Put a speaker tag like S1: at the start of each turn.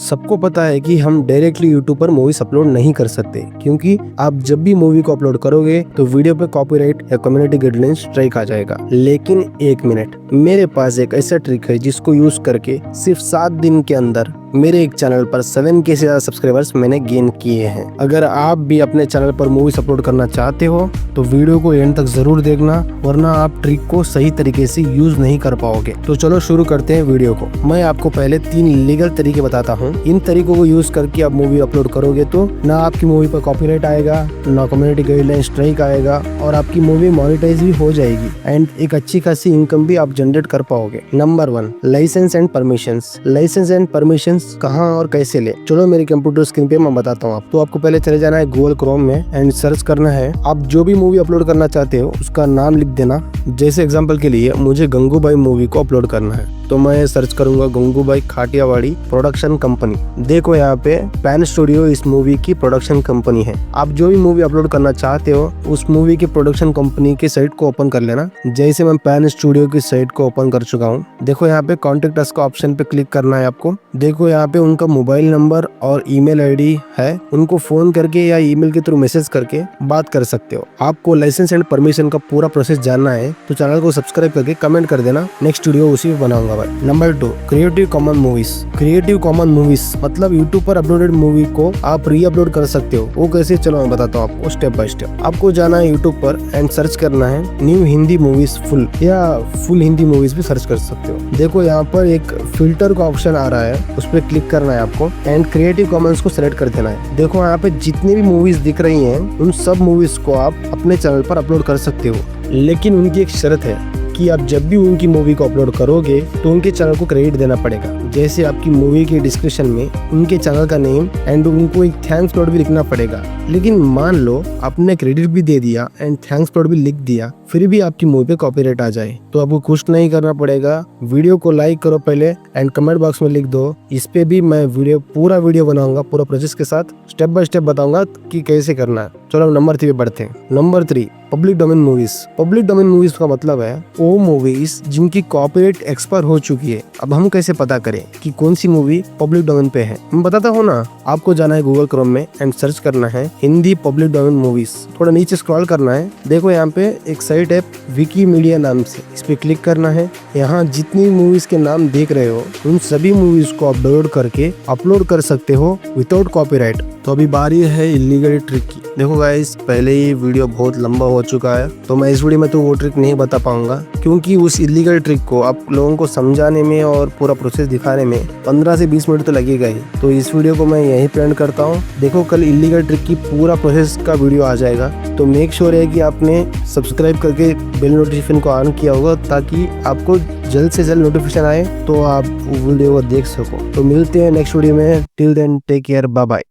S1: सबको पता है कि हम डायरेक्टली यूट्यूब पर मूवीज अपलोड नहीं कर सकते, क्योंकि आप जब भी मूवी को अपलोड करोगे तो वीडियो पे कॉपीराइट या कम्युनिटी गाइडलाइंस स्ट्राइक आ जाएगा। लेकिन एक मिनट, मेरे पास एक ऐसा ट्रिक है जिसको यूज करके सिर्फ 7 दिन के अंदर मेरे एक चैनल पर 7K से ज्यादा सब्सक्राइबर्स मैंने गेन किए हैं। अगर आप भी अपने चैनल पर मूवीज अपलोड करना चाहते हो तो वीडियो को एंड तक जरूर देखना, वरना आप ट्रिक को सही तरीके से यूज नहीं कर पाओगे। तो चलो शुरू करते हैं वीडियो को। मैं आपको पहले 3 लीगल तरीके बताता हूँ। इन तरीकों को यूज करके आप मूवी अपलोड करोगे तो ना आपकी मूवी पर कॉपीराइट आएगा, ना कम्युनिटी गाइडलाइन स्ट्राइक आएगा, और आपकी मूवी मोनेटाइज भी हो जाएगी एंड एक अच्छी खासी इनकम भी आप जनरेट कर पाओगे। Number 1, licence and permissions. Licence and permissions कहाँ और कैसे ले, चलो मेरी कंप्यूटर स्क्रीन पे मैं बताता हूँ। तो आपको पहले चले जाना है गूगल क्रोम में एंड सर्च करना है आप जो भी मूवी अपलोड करना चाहते हो उसका नाम लिख देना। जैसे एग्जांपल के लिए मुझे गंगूबाई मूवी को अपलोड करना है तो मैं सर्च करूंगा गंगूबाई खाटियावाड़ी प्रोडक्शन कंपनी। देखो यहाँ पे पैन स्टूडियो इस मूवी की प्रोडक्शन कंपनी है। आप जो भी मूवी अपलोड करना चाहते हो उस मूवी की प्रोडक्शन कंपनी की साइट को ओपन कर लेना। जैसे मैं पैन स्टूडियो की साइट को ओपन कर चुका हूँ, देखो यहाँ पे कॉन्टेक्ट अस का ऑप्शन पे क्लिक करना है आपको। देखो यहाँ पे उनका मोबाइल नंबर और ईमेल आईडी है, उनको फोन करके या ईमेल के थ्रू मैसेज करके बात कर सकते हो। आपको लाइसेंस एंड परमिशन का पूरा प्रोसेस जानना है तो चैनल को सब्सक्राइब करके कमेंट कर देना, नेक्स्ट वीडियो उसी पे बनाऊंगा। Number 2, creative common movies. Creative common movies मतलब यूट्यूब पर अपलोडेड मूवी को आप री अपलोड कर सकते हो। वो कैसे, चलो मैं बताता हूँ आपको स्टेप बाय स्टेप। आपको जाना है यूट्यूब पर एंड सर्च करना है न्यू हिंदी मूवीज फुल, या फुल हिंदी मूवीज भी सर्च कर सकते हो। देखो यहाँ पर एक फिल्टर का ऑप्शन आ रहा है, उस पर क्लिक करना है आपको एंड क्रिएटिव कॉमन्स को सिलेक्ट कर देना है। देखो यहाँ पे जितनी भी मूवीज दिख रही हैं उन सब मूवीज को आप अपने चैनल पर अपलोड कर सकते हो, लेकिन उनकी एक शर्त है कि आप जब भी उनकी मूवी को अपलोड करोगे तो उनके चैनल को क्रेडिट देना पड़ेगा। जैसे आपकी मूवी के डिस्क्रिप्शन में उनके चैनल का नेम एंड उनको एक थैंक्स नोट भी लिखना पड़ेगा। लेकिन मान लो आपने क्रेडिट भी दे दिया एंड थैंक्स नोट भी लिख दिया, फिर भी आपकी मूवी पे कॉपीराइट आ जाए तो आपको कुछ नहीं करना पड़ेगा। वीडियो को लाइक करो पहले एंड कमेंट बॉक्स में लिख दो। इस पे भी मैं पूरा वीडियो बनाऊंगा, पूरा प्रोसेस के साथ स्टेप बाय स्टेप बताऊंगा कि कैसे करना है। चलो नंबर 3 पे बढ़ते हैं। Number 3, public domain movies. Public domain movies का मतलब है वो मूवीज जिनकी कॉपीराइट एक्सपायर हो चुकी है। अब हम कैसे पता करें कि कौन सी मूवी पब्लिक डोमेन पे है, मैं बताता हूँ ना। आपको जाना है गूगल क्रोम में एंड सर्च करना है हिंदी पब्लिक डोमेन मूवीज। थोड़ा नीचे स्क्रॉल करना है, देखो यहाँ पे एक साइट है विकीमीडिया नाम से, इस पे क्लिक करना है। यहाँ जितनी मूवीज के नाम देख रहे हो उन सभी मूवीज को आप डाउनलोड करके अपलोड कर सकते हो विदाउट कॉपीराइट। तो अभी बारी है इलीगल ट्रिक की। देखो गाइस, पहले ही वीडियो बहुत लंबा हो चुका है तो मैं इस वीडियो में तो वो ट्रिक नहीं बता पाऊंगा, क्योंकि उस इलीगल ट्रिक को आप लोगों को समझाने में और पूरा प्रोसेस दिखाने में 15 से 20 मिनट तो लगेगा ही। तो इस वीडियो को मैं यहीं पे एंड करता हूँ। देखो कल इलीगल ट्रिक की पूरा प्रोसेस का वीडियो आ जाएगा, तो मेक श्योर है कि आपने सब्सक्राइब करके बेल नोटिफिकेशन को ऑन किया होगा ताकि आपको जल्द से जल्द नोटिफिकेशन आए तो आप वीडियो को देख सको। तो मिलते हैं नेक्स्ट वीडियो में, till then take care, bye bye.